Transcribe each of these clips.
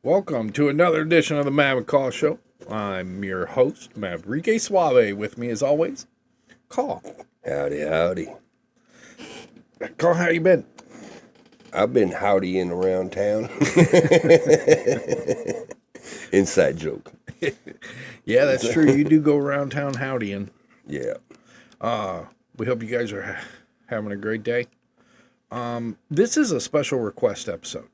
Welcome to another edition of the Mav Caw Show. I'm your host, Maverick Suave. With me, as always, Caw. Howdy, howdy. Caw, how you been? I've been howdying around town. Inside joke. Yeah, that's true. You do go around town howdying. Yeah. We hope you guys are having a great day. This is a special request episode.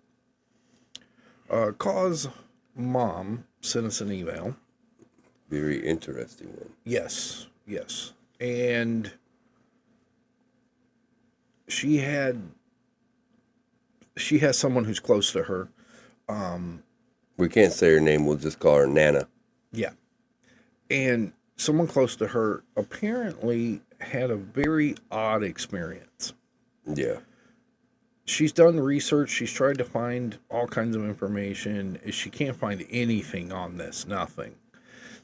Caw's mom sent us an email. Very interesting one. Yes. And she has someone who's close to her. We can't say her name. We'll just call her Nana. Yeah. And someone close to her apparently had a very odd experience. Yeah. She's done research. She's tried to find all kinds of information. She can't find anything on this. Nothing.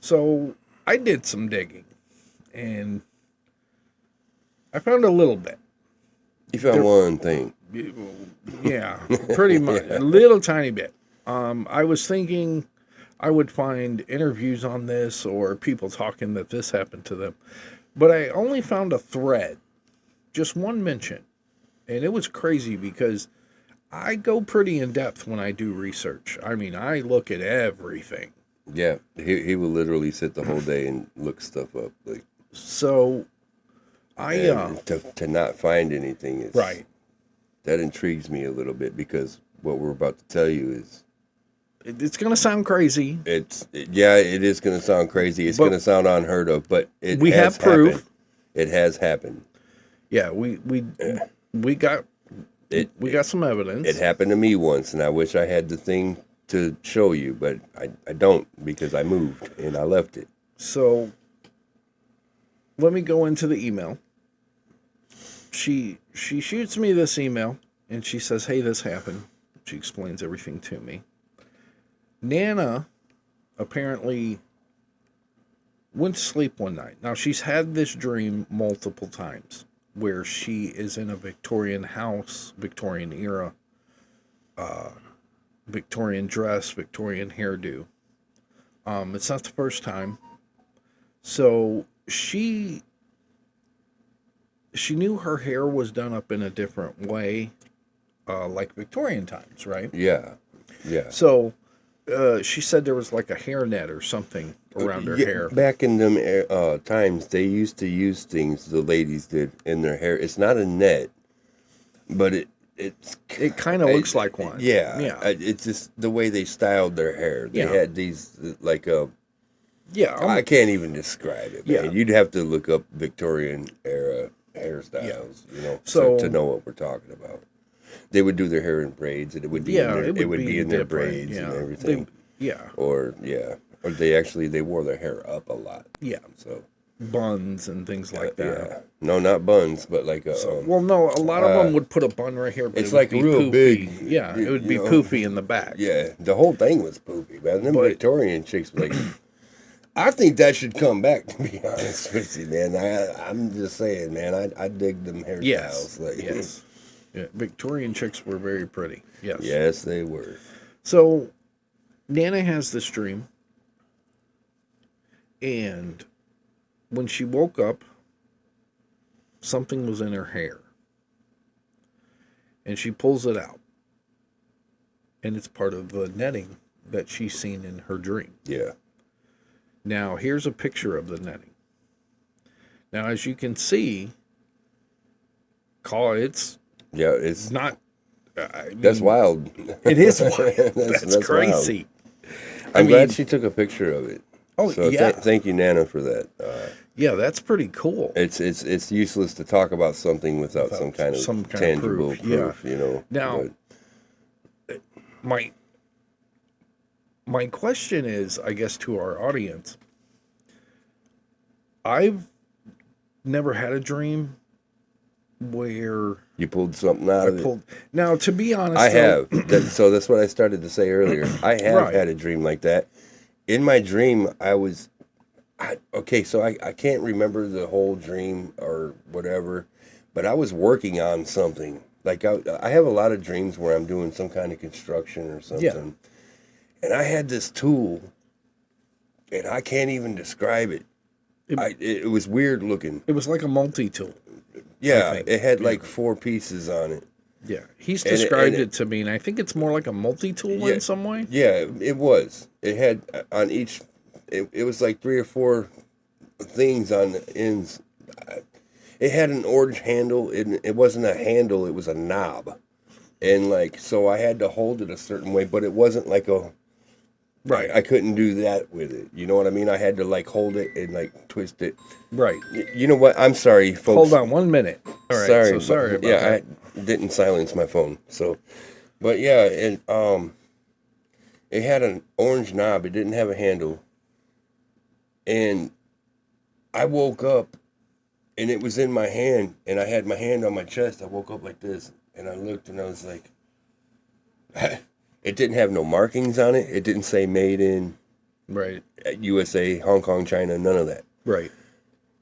So I did some digging. And I found a little bit. You found one thing. Yeah, pretty much. A little tiny bit. I was thinking I would find interviews on this or people talking that this happened to them. But I only found a thread. Just one mention. And it was crazy because I go pretty in depth when I do research. I mean, I look at everything. Yeah. He will literally sit the whole day and look stuff up. Like, so to not find anything is right. That intrigues me a little bit because what we're about to tell you is it's going to sound crazy. It is going to sound crazy. It's going to sound unheard of, but we have proof. Happened. It has happened. Yeah, we got some evidence. It happened to me once, and I wish I had the thing to show you, but I don't because I moved and I left it. So let me go into the email. She shoots me this email, and she says, hey, this happened. She explains everything to me. Nana apparently went to sleep one night. Now, she's had this dream multiple times where she is in a Victorian house, Victorian era, Victorian dress, Victorian hairdo. It's not the first time. So she knew her hair was done up in a different way, like Victorian times, right? Yeah. So she said there was like a hairnet or something around her hair. Back in them times, they used to use things the ladies did in their hair. It's not a net, but it kind of looks like one. Yeah. It's just the way they styled their hair. They had these like I can't even describe it, man. You'd have to look up Victorian era hairstyles, to know what we're talking about. They would do their hair in braids, and it would be in their braids and everything. Or they wore their hair up a lot. Yeah. So buns and things like that. Yeah. No, not buns, but like a. A lot of them would put a bun right here, but it's like real poofy. Big. Yeah, it would be poofy in the back. Yeah, the whole thing was poofy, man. Them Victorian chicks were like. I think that should come back, to be honest with you, man. I'm just saying, man. I dig them hairstyles. Yes. Yeah, Victorian chicks were very pretty. Yes. Yes, they were. So, Nana has this dream, and when she woke up, something was in her hair, and she pulls it out, and it's part of the netting that she's seen in her dream. Yeah. Now, here's a picture of the netting. Now, as you can see, it's not. That's wild. It is wild. That's crazy. Wild. I'm glad she took a picture of it. Oh, so yeah. Thank you, Nana, for that. That's pretty cool. It's useless to talk about something without some kind of tangible proof. Now, my question is, I guess, to our audience, I've never had a dream where you pulled something out of it. Now, to be honest, I have. So that's what I started to say earlier. I have had a dream like that. In my dream, I can't remember the whole dream or whatever, but I was working on something. Like I have a lot of dreams where I'm doing some kind of construction or something. And I had this tool, and I can't even describe it. It was weird looking. It was like a multi-tool. Yeah, it had like 4 pieces on it. Yeah, he's described it to me, and I think it's more like a multi-tool in some way. Yeah, it was. It had on each, it was like 3 or 4 things on the ends. It had an orange handle. It wasn't a handle, it was a knob. And like, so I had to hold it a certain way, but it wasn't like a, right. I couldn't do that with it. You know what I mean? I had to like hold it and like twist it. Right. You know what? I'm sorry, folks. Hold on 1 minute. All right. Sorry about that. I didn't silence my phone. So, but yeah, and it had an orange knob. It didn't have a handle. And I woke up, and it was in my hand, and I had my hand on my chest. I woke up like this, and I looked, and I was like, it didn't have no markings on it. It didn't say made in USA, Hong Kong, China, none of that. Right.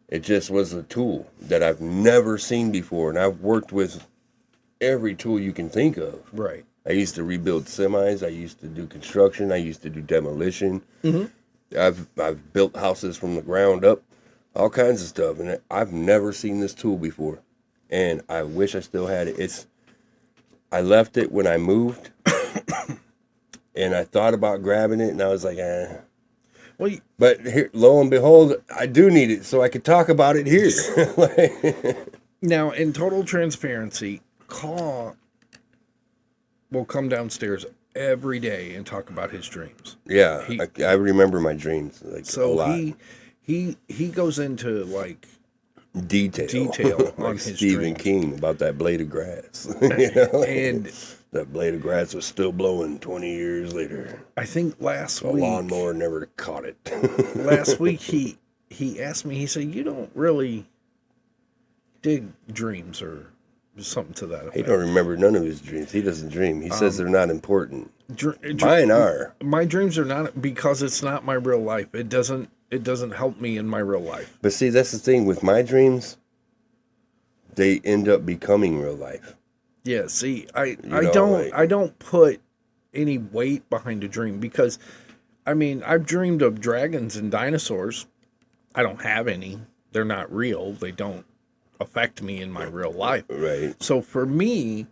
It just was a tool that I've never seen before, and I've worked with every tool you can think of. Right. I used to rebuild semis. I used to do construction. I used to do demolition. Mm-hmm. I've built houses from the ground up, all kinds of stuff, and I've never seen this tool before, and I wish I still had it. I left it when I moved, and I thought about grabbing it, and I was like, eh. Well, but here, lo and behold, I do need it, so I could talk about it here. Now, in total transparency, Caw will come downstairs every day and talk about his dreams. Yeah, I remember my dreams like a lot. He goes into like detail on like his Stephen dreams. King about that blade of grass. You know? And that blade of grass was still blowing 20 years later. I think last week the lawnmower never caught it. Last week he asked me, he said, "You don't really dig dreams or something to that effect." He don't remember none of his dreams. He doesn't dream. He says they're not important. Mine are. My dreams are not, because it's not my real life. It doesn't help me in my real life. But see, that's the thing with my dreams. They end up becoming real life. Yeah, see, I don't put any weight behind a dream, because I mean, I've dreamed of dragons and dinosaurs. I don't have any. They're not real. They don't affect me in my real life. Right. So for me,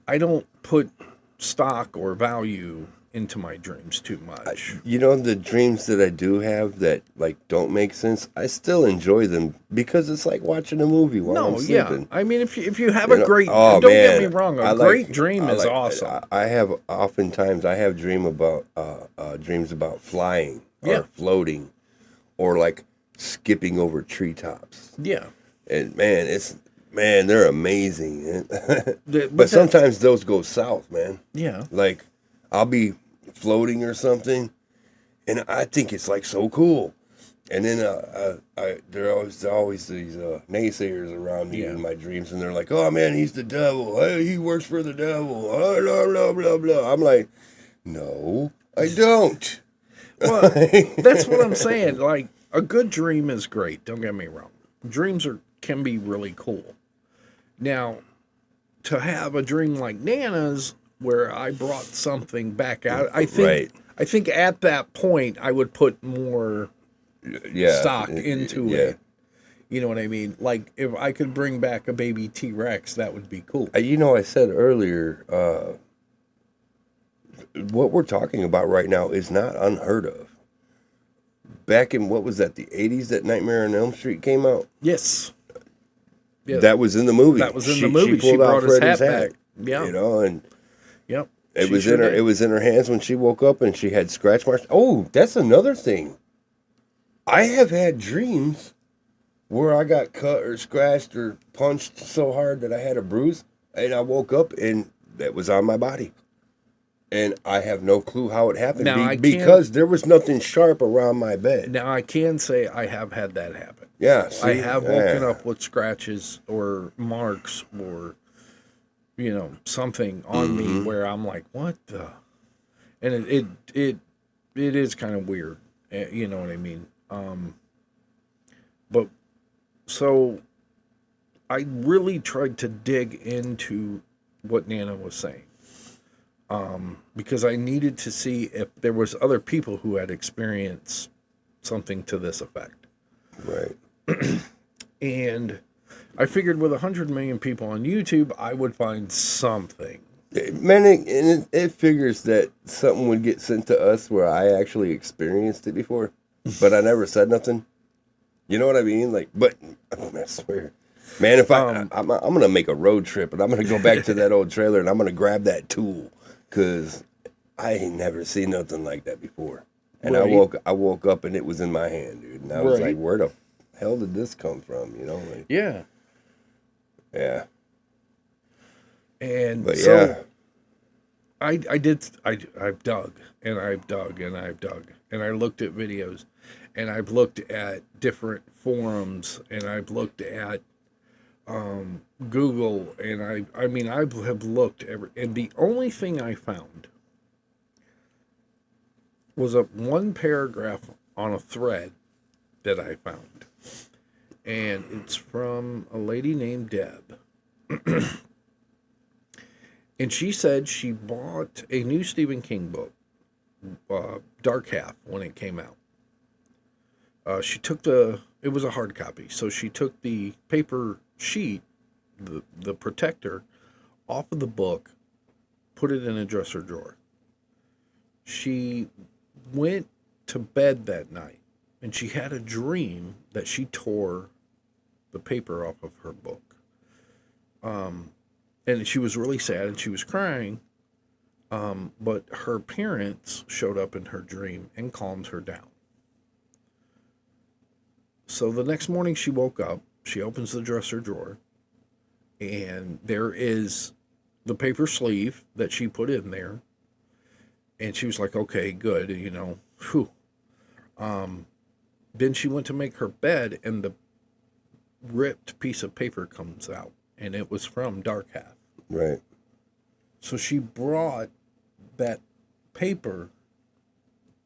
I don't put stock or value into my dreams too much. You know, the dreams that I do have that like don't make sense, I still enjoy them because it's like watching a movie while I'm sleeping. Yeah. I mean, if you have a great, don't get me wrong, a great dream is awesome. I have dreams about flying or floating or like skipping over treetops. Yeah. And man, they're amazing. But sometimes those go south, man. Yeah. Like I'll be floating or something, and I think it's like so cool. And then there are always these naysayers around me in my dreams, and they're like, "Oh man, he's the devil. Hey, he works for the devil." Oh, blah blah blah blah. I'm like, no, I don't. Well, that's what I'm saying. Like, a good dream is great. Don't get me wrong. Dreams can be really cool. Now, to have a dream like Nana's, where I brought something back out, I think at that point I would put more stock into it. You know what I mean? Like, if I could bring back a baby T-Rex, that would be cool. You know, I said earlier, what we're talking about right now is not unheard of. Back in, what was that, the 80s that Nightmare on Elm Street came out? Yes. Yeah, that was in the movie. That was in the movie. She brought his hat back. Yeah. You know, and yep. It was in her hands when she woke up, and she had scratch marks. Oh, that's another thing. I have had dreams where I got cut or scratched or punched so hard that I had a bruise, and I woke up and that was on my body. And I have no clue how it happened because there was nothing sharp around my bed. Now, I can say I have had that happen. Yeah. See? I have woken up with scratches or marks or, you know, something on me where I'm like, what the? And it is kind of weird. You know what I mean? But so I really tried to dig into what Nana was saying. because I needed to see if there was other people who had experienced something to this effect. Right. And I figured with 100 million people on YouTube, I would find something. Man, it figures that something would get sent to us where I actually experienced it before, but I never said nothing. You know what I mean? Like, but I swear, man, if I'm gonna make a road trip and I'm gonna go back to that old trailer and I'm gonna grab that tool because I ain't never seen nothing like that before. And right. I woke up and it was in my hand, dude, and I was like, where the hell did this come from? You know? Like, yeah. Yeah. And but so yeah. I've dug and I've dug and I've dug and I looked at videos and I've looked at different forums and I've looked at Google and I have looked and the only thing I found was one paragraph on a thread that I found, and it's from a lady named Deb. And she said she bought a new Stephen King book, Dark Half, when it came out. She took it was a hard copy, so she took the paper sheet, the protector, off of the book, put it in a dresser drawer. She went to bed that night, and she had a dream that she tore the paper off of her book. And she was really sad and she was crying, but her parents showed up in her dream and calmed her down. So the next morning she woke up, she opens the dresser drawer, and there is the paper sleeve that she put in there. And she was like, okay, good, you know, whew. Then she went to make her bed, and the ripped piece of paper comes out, and it was from Dark Half. Right. So she brought that paper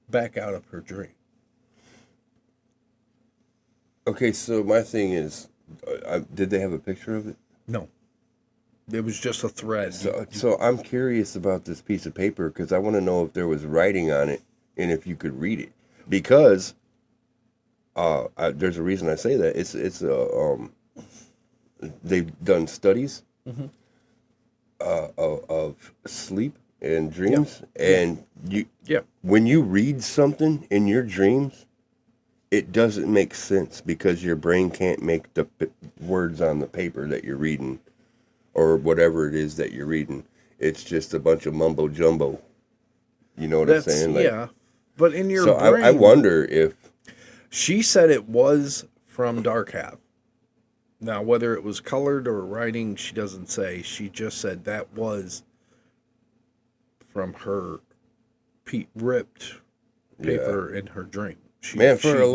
back out of her dream. Okay, so my thing is, did they have a picture of it? No. It was just a thread. So I'm curious about this piece of paper because I want to know if there was writing on it and if you could read it. Because there's a reason I say that. They've done studies of sleep and dreams, and when you read something in your dreams, it doesn't make sense because your brain can't make the words on the paper that you're reading or whatever it is that you're reading. It's just a bunch of mumbo jumbo. You know what I'm saying? Like, yeah, but in your brain, I wonder if she said it was from Dark Half. Now, whether it was colored or writing, she doesn't say. She just said that was from her ripped paper in her dream. For a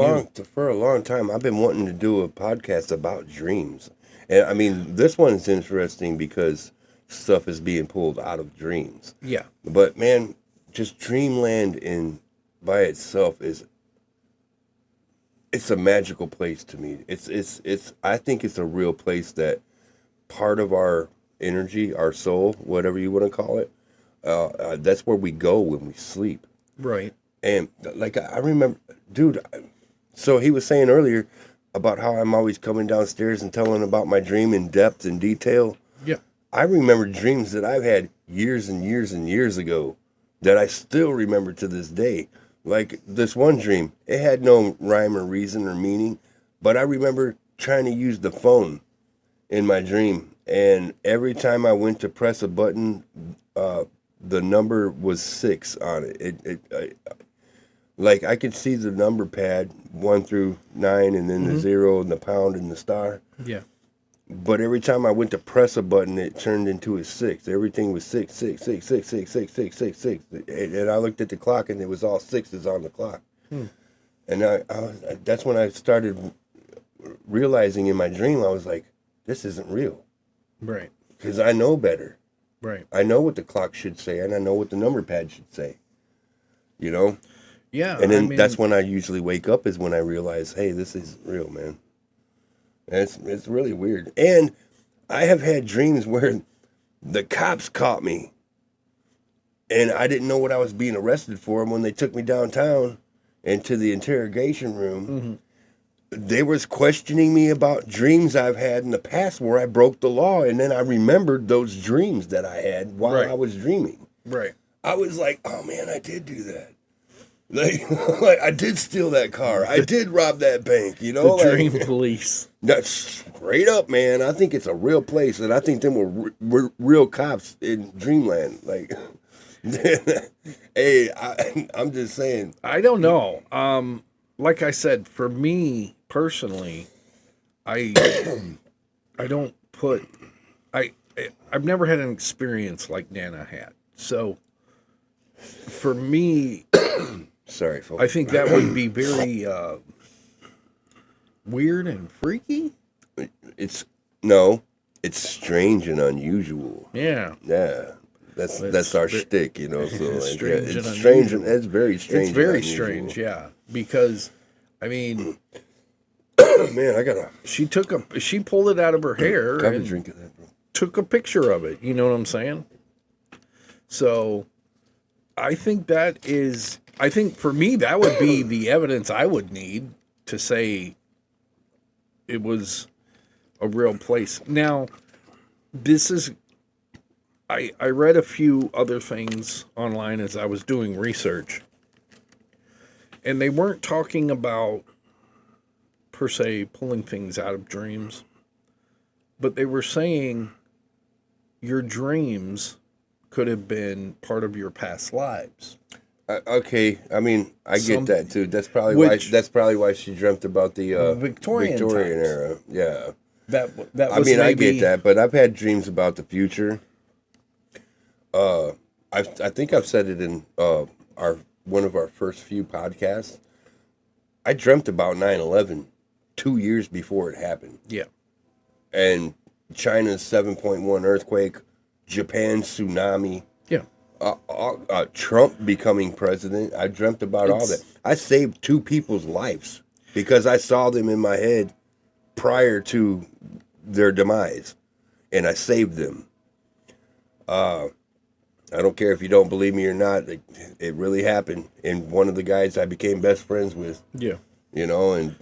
long time, I've been wanting to do a podcast about dreams. And I mean, this one is interesting because stuff is being pulled out of dreams. Yeah. But man, just Dreamland by itself it's a magical place to me. I think it's a real place that part of our energy, our soul, whatever you want to call it, that's where we go when we sleep. Right. And like I remember, dude, so he was saying earlier about how I'm always coming downstairs and telling about my dream in depth and detail. Yeah. I remember dreams that I've had years and years and years ago that I still remember to this day. Like this one dream, it had no rhyme or reason or meaning, but I remember trying to use the phone in my dream. And every time I went to press a button, the number was 6 on it. Like I could see the number pad 1 through 9 and then the 0 and the pound and the star. Yeah. But every time I went to press a button, it turned into a 6. Everything was 6, 6, 6, 6, 6, 6, 6, 6, 6. And I looked at the clock, and it was all 6s on the clock. And that's when I started realizing in my dream, I was like, this isn't real. Right. Because I know better. Right. I know what the clock should say, and I know what the number pad should say. You know? Yeah. And then that's when I usually wake up is when I realize, hey, this is real, man. And it's really weird. And I have had dreams where the cops caught me And I didn't know what I was being arrested for. And when they took me downtown into the interrogation room, they was questioning me about dreams I've had in the past where I broke the law. And then I remembered those dreams that I had while I was dreaming. Right. I was like, oh, man, I did do that. Like I did steal that car. I did rob that bank, you know? The dream police. That's straight up, man. I think it's a real place. And I think them were real cops in Dreamland. Like... Hey, I'm just saying. I don't know. Like I said, for me personally, I don't put. I've never had an experience like Nana had. So, for me, sorry, folks. I think that would be very weird and freaky. It's strange and unusual. Yeah. Yeah. That's our shtick, you know. So it's strange and strange and it's very strange. It's very strange, yeah. Because, I mean, man, She pulled it out of her hair and a drink of that, bro. Took a picture of it. You know what I'm saying? So, I think for me that would be the evidence I would need to say it was a real place. Now, this is. I read a few other things online as I was doing research, and they weren't talking about, per se, pulling things out of dreams, but they were saying your dreams could have been part of your past lives. Okay, I mean, I get that too. That's probably why she dreamt about the Victorian era. Yeah, that was. I mean, I get that, but I've had dreams about the future. I think I've said it in one of our first few podcasts. I dreamt about 9/11 2 years before it happened. Yeah. And China's 7.1 earthquake, Japan's tsunami. Yeah. Trump becoming president. I dreamt about all that. I saved 2 people's lives because I saw them in my head prior to their demise, and I saved them. I don't care if you don't believe me or not. It really happened. And one of the guys I became best friends with. Yeah. You know, and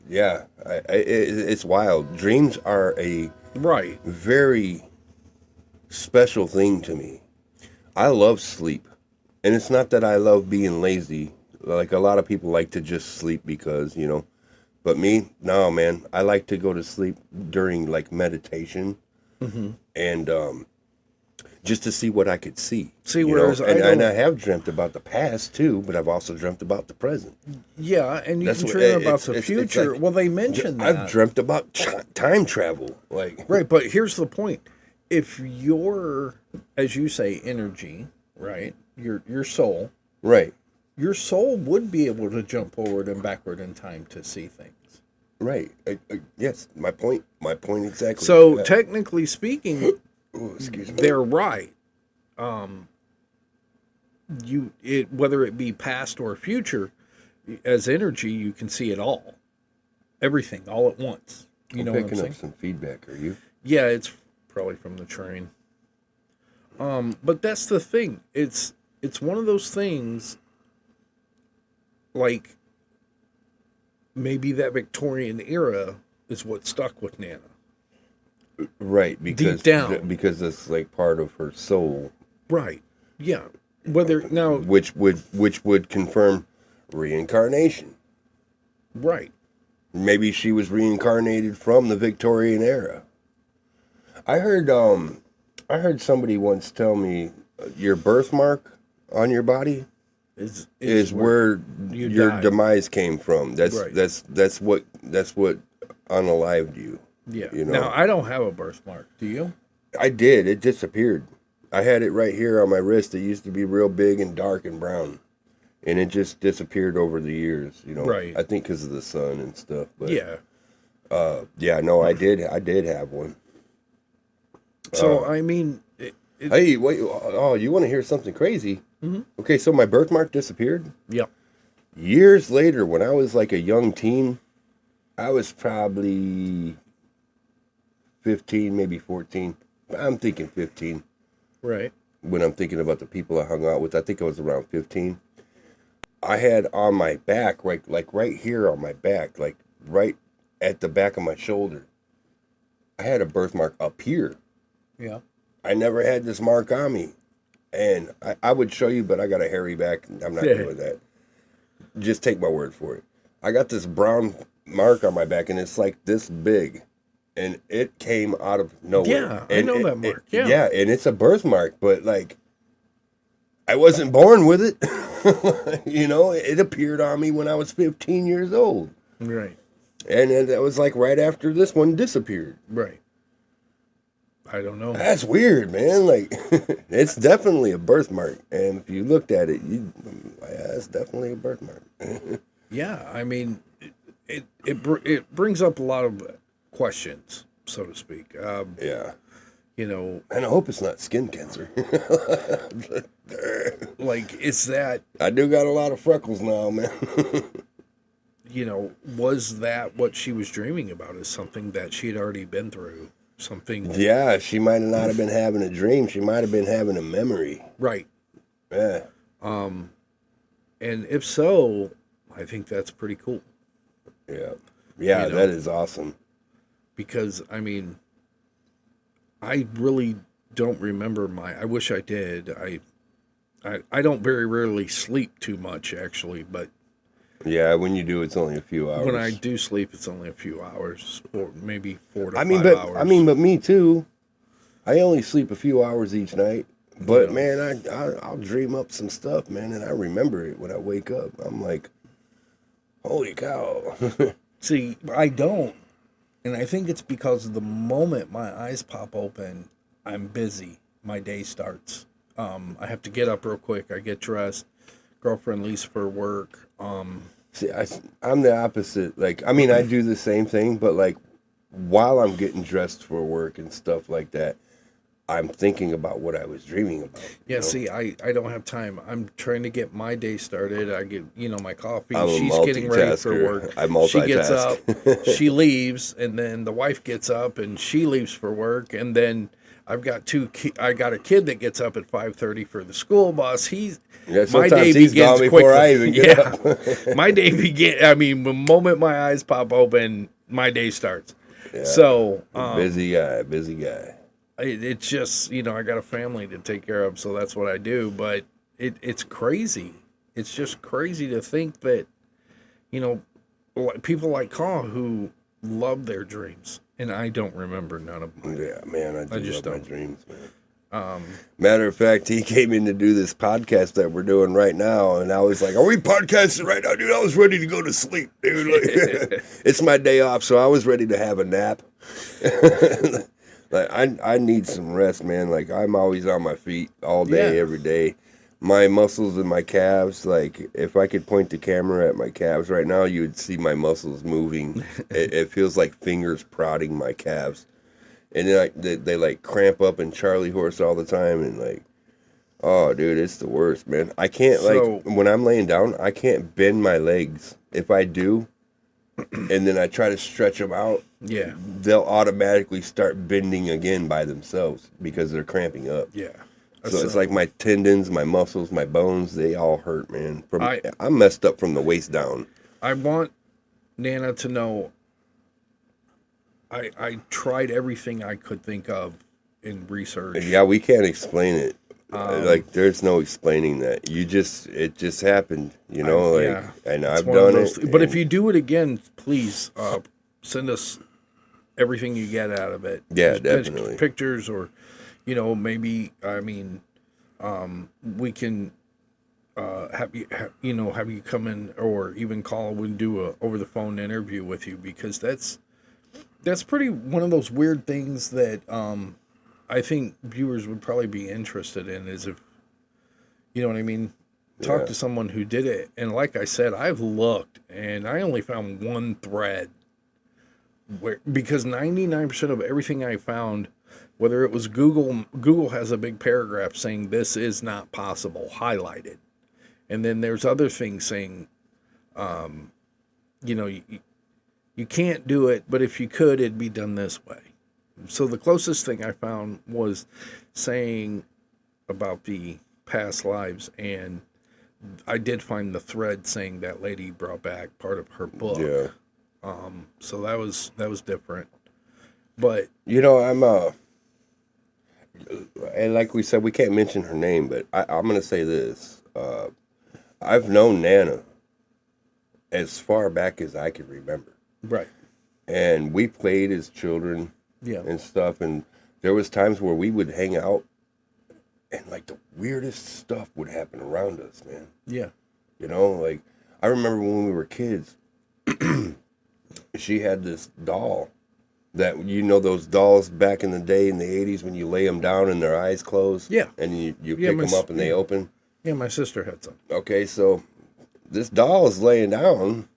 yeah, it's wild. Dreams are a very special thing to me. I love sleep. And it's not that I love being lazy. Like a lot of people like to just sleep because, you know. But me, no, man. I like to go to sleep during like meditation. And just to see what I could see. Whereas and I have dreamt about the past too, but I've also dreamt about the present. Yeah, and you can dream about the future. Well, they mentioned that. I've dreamt about time travel. Right, but here's the point. If your, as you say, energy, right, your soul, right, your soul would be able to jump forward and backward in time to see things. Right. Yes, my point exactly. So technically speaking, excuse me. They're right. Whether it be past or future, as energy, you can see it all, everything, all at once. You know what I'm saying? Picking up some feedback. Are you? Yeah, it's probably from the train. But that's the thing. It's one of those things. Like maybe that Victorian era is what stuck with Nana. Right, because deep down, because it's like part of her soul. Right. Yeah. Whether now, which would confirm reincarnation. Right. Maybe she was reincarnated from the Victorian era. I heard somebody once tell me your birthmark on your body is where your demise came from. That's what unalived you. Yeah. You know? Now, I don't have a birthmark. Do you? I did. It disappeared. I had it right here on my wrist. It used to be real big and dark and brown. And it just disappeared over the years, you know. Right. I think because of the sun and stuff. But, yeah. I did have one. So, I mean... Hey, wait. Oh, you want to hear something crazy? Mm-hmm. Okay, so my birthmark disappeared? Yep. Years later, when I was like a young teen, I was probably 15, maybe 14. I'm thinking 15. Right. when I'm thinking about the people I hung out with, I think I was around 15. I had on my back, right here on my back, like right at the back of my shoulder, I had a birthmark up here. Yeah. I never had this mark on me. And I would show you, but I got a hairy back. I'm not doing that. Just take my word for it. I got this brown mark on my back, and it's like this big. And it came out of nowhere. Yeah, I know that mark. Yeah, and it's a birthmark, but like, I wasn't born with it. You know, it appeared on me when I was 15 years old. Right. And then that was like right after this one disappeared. Right. I don't know. That's weird, man. Like, it's definitely a birthmark. And if you looked at it, it's definitely a birthmark. Yeah, I mean, it brings up a lot of questions, so to speak. Yeah. You know. And I hope it's not skin cancer. Like, it's that. I do got a lot of freckles now, man. You know, was that what she was dreaming about? Is something that she had already been through? Something. Yeah, she might not have been having a dream. She might have been having a memory. Right. Yeah. And if so, I think that's pretty cool. Yeah. Yeah, you know, that is awesome. Because, I mean, I really don't remember I wish I did. I don't very rarely sleep too much, actually, but. Yeah, when you do, it's only a few hours. When I do sleep, it's only a few hours, or maybe 4 to 5 hours. But me too. I only sleep a few hours each night. But, man, I'll dream up some stuff, man, and I remember it when I wake up. I'm like, holy cow. See, I don't. And I think it's because the moment my eyes pop open, I'm busy. My day starts. I have to get up real quick. I get dressed. Girlfriend leaves for work. See, I'm the opposite. Like, I mean, I do the same thing, but, like, while I'm getting dressed for work and stuff like that, I'm thinking about what I was dreaming about. Yeah, see, I don't have time. I'm trying to get my day started. I get, my coffee. She's getting ready for work. I multitask. She gets up, she leaves, and then the wife gets up, and she leaves for work. And then I've got I got a kid that gets up at 5:30 for the school bus. My day begins quickly. Before I even get up. My day begins. I mean, the moment my eyes pop open, my day starts. Yeah. So busy guy. It's just, I got a family to take care of, so that's what I do. But it's crazy. It's just crazy to think that, people like Caw who love their dreams, and I don't remember none of them. Yeah, man, I just love my dreams, man. Matter of fact, he came in to do this podcast that we're doing right now, and I was like, "Are we podcasting right now, dude?" I was ready to go to sleep, dude. Like, it's my day off, so I was ready to have a nap. Like, I need some rest, man. Like, I'm always on my feet all day, every day. My muscles in my calves, like, if I could point the camera at my calves right now, you would see my muscles moving. It feels like fingers prodding my calves. And then they like cramp up and Charlie horse all the time, and like, oh, dude, it's the worst, man. I can't, like, when I'm laying down, I can't bend my legs. If I do, and then I try to stretch them out, they'll automatically start bending again by themselves because they're cramping up. Yeah. So it's like my tendons, my muscles, my bones, they all hurt, man. I'm messed up from the waist down. I want Nana to know I tried everything I could think of in research. Yeah, we can't explain it. Like, there's no explaining that. It just happened, and I've done it. But if you do it again, please send us everything you get out of it. Yeah, definitely. Pictures or, maybe, we can have you come in or even call and do a over the phone interview with you, because that's pretty one of those weird things that I think viewers would probably be interested in, is if, you know what I mean? Talk to someone who did it. And like I said, I've looked and I only found one thread because 99% of everything I found, whether it was Google has a big paragraph saying this is not possible, highlighted. And then there's other things saying, you can't do it, but if you could, it'd be done this way. So the closest thing I found was saying about the past lives, and I did find the thread saying that lady brought back part of her book. Yeah. So that was different. But I'm and like we said, we can't mention her name, but I'm gonna say this. I've known Nana as far back as I can remember. Right. And we played as children. Yeah. And stuff, and there was times where we would hang out, and like the weirdest stuff would happen around us, man. Yeah. Like I remember when we were kids, she had this doll that, those dolls back in the day in the 80s when you lay them down and their eyes close. Yeah. And you pick them up and they open. Yeah, my sister had some. Okay, so this doll is laying down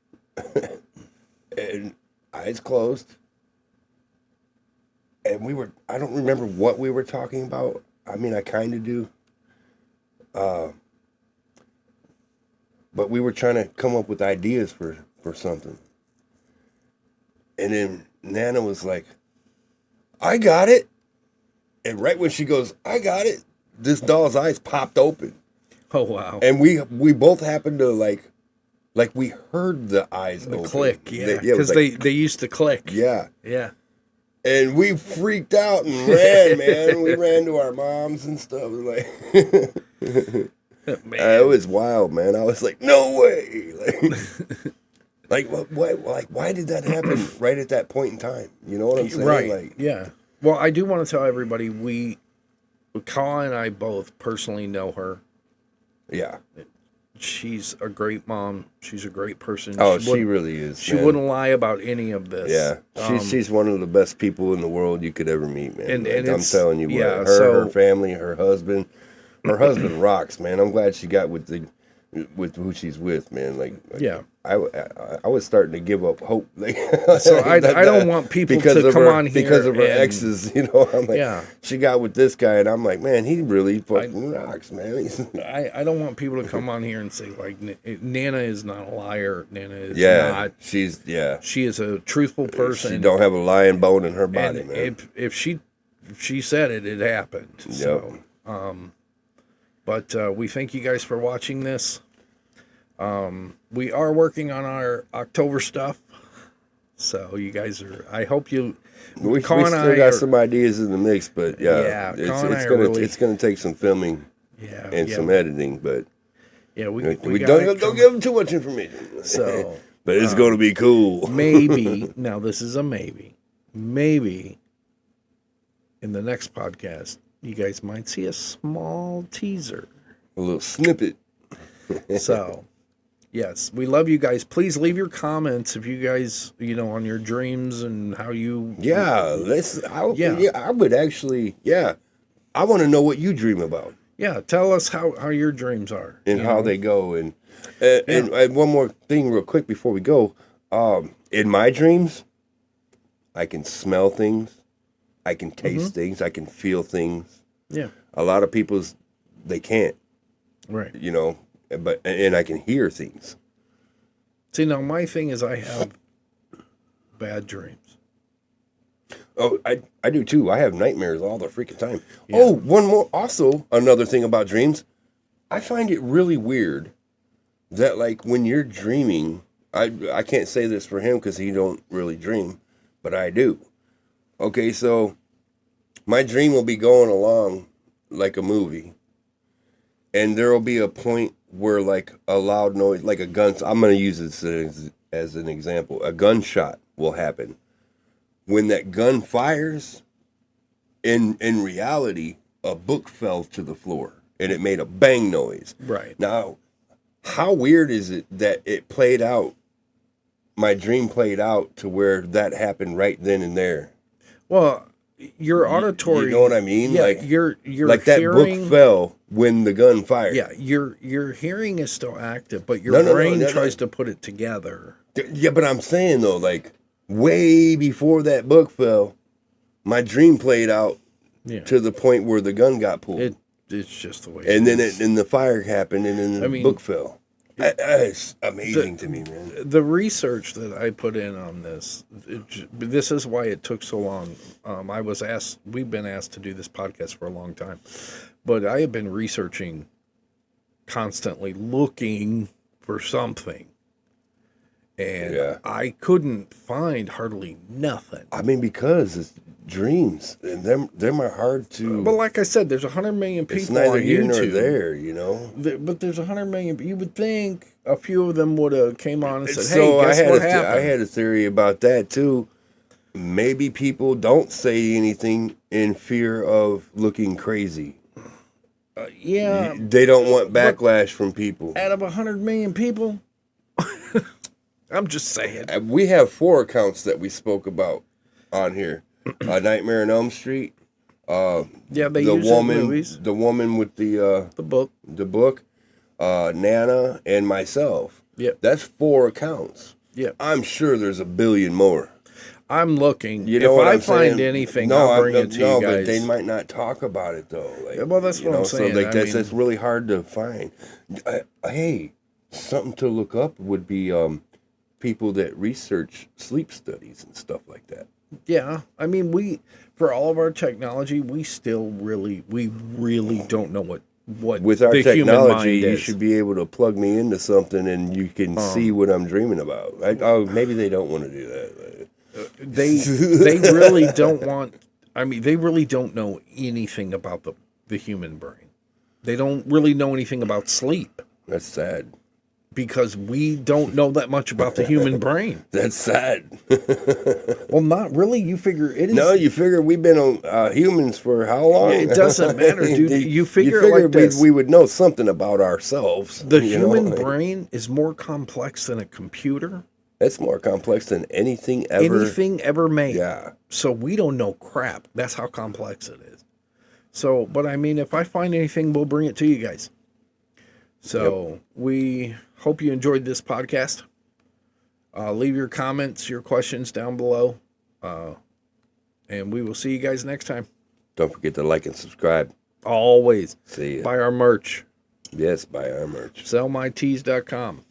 and eyes closed. And I don't remember what we were talking about. I mean, I kind of do. But we were trying to come up with ideas for something. And then Nana was like, I got it. And right when she goes, I got it, this doll's eyes popped open. Oh, wow. And we both happened to like we heard the eyes open. Click, yeah. Because they used to click. Yeah. Yeah. And we freaked out and ran, man. We ran to our moms and stuff. Like, it was wild, man. I was like, no way. Why did that happen right at that point in time? You know what I'm saying? Right. Yeah. Well, I do want to tell everybody, Caw and I both personally know her. Yeah. She's a great mom. She's a great person. Oh, she really is. She wouldn't lie about any of this. Yeah, she's one of the best people in the world you could ever meet, man. And I'm telling you, yeah, her family, her husband rocks, man. I'm glad she got with who she's with, man. Yeah. I was starting to give up hope. So I don't want people to come on here because of her exes. I'm like, yeah. She got with this guy, and I'm like, man, he really fucking rocks, man. I don't want people to come on here and say like Nana is not a liar. Nana is not. She is a truthful person. She don't have a lying bone in her body, and man. If she said it, it happened. So, but we thank you guys for watching this. We are working on our October stuff, so you guys are. I hope you. We still got some ideas in the mix, but it's gonna take some filming, and some editing, but we don't give them too much information. So, but it's gonna be cool. Maybe now this is a maybe. Maybe in the next podcast, you guys might see a small teaser, a little snippet. So. Yes, we love you guys. Please leave your comments if you guys, on your dreams and how you. Yeah, I would actually. Yeah, I want to know what you dream about. Yeah, tell us how your dreams are and how they go. And one more thing, real quick, before we go. In my dreams, I can smell things, I can taste things, I can feel things. Yeah, a lot of people's they can't. Right. But I can hear things. See, now my thing is I have bad dreams. Oh, I do too. I have nightmares all the freaking time. Yeah. Oh, one more. Also, another thing about dreams, I find it really weird that like when you're dreaming, I can't say this for him because he don't really dream, but I do. Okay, so my dream will be going along like a movie, and there will be a point where like a loud noise, like a gun. I'm going to use this as an example. A gunshot will happen. When that gun fires, in reality, a book fell to the floor and it made a bang noise. Right. Now, how weird is it that it played out? My dream played out to where that happened right then and there. Well, your auditory, you know what I mean? Yeah, like you're like that hearing, book fell when the gun fired. Yeah, your hearing is still active, but your brain tries to put it together. Yeah, but I'm saying though, like way before that book fell, my dream played out to the point where the gun got pulled. It's just the way. And then the fire happened, and then the book fell. It's amazing to me, man. The research that I put in on this, this is why it took so long. We've been asked to do this podcast for a long time, but I have been researching constantly, looking for something. And I couldn't find hardly nothing. I mean, because it's dreams, and them are hard to. But like I said, there's 100 million people it's neither on here YouTube. nor there, you know. But there's 100 million. You would think a few of them would have came on and said, "Hey, guess what happened?" I had a theory about that too. Maybe people don't say anything in fear of looking crazy. Yeah, they don't want backlash from people. Out of 100 million people. I'm just saying. We have 4 accounts that we spoke about on here. Nightmare on Elm Street. They the use woman, movies. The woman with the book. Nana and myself. Yep. That's 4 accounts. Yeah. I'm sure there's a billion more. I'm looking. You know if I find saying? anything, I'll bring it to you guys. But they might not talk about it though. Like, well, that's what I'm saying. So that's really hard to find. Hey, something to look up would be people that research sleep studies and stuff like that. Yeah, I mean, for all of our technology, we still really don't know what with our technology, you is. should be able to plug me into something and you can see what I'm dreaming about. Maybe they don't want to do that. They really don't want. I mean, they really don't know anything about the human brain. They don't really know anything about sleep. That's sad. Because we don't know that much about the human brain. That's sad. Well, not really. You figure it is. No, you figure we've been on humans for how long? It doesn't matter, dude. You figure like this. We would know something about ourselves. The human brain is more complex than a computer. It's more complex than anything ever. Anything ever made. Yeah. So we don't know crap. That's how complex it is. So, but I mean, if I find anything, we'll bring it to you guys. So we hope you enjoyed this podcast. Leave your comments, your questions down below. And we will see you guys next time. Don't forget to like and subscribe. Always. See ya. Buy our merch. Yes, buy our merch. SellMyTees.com.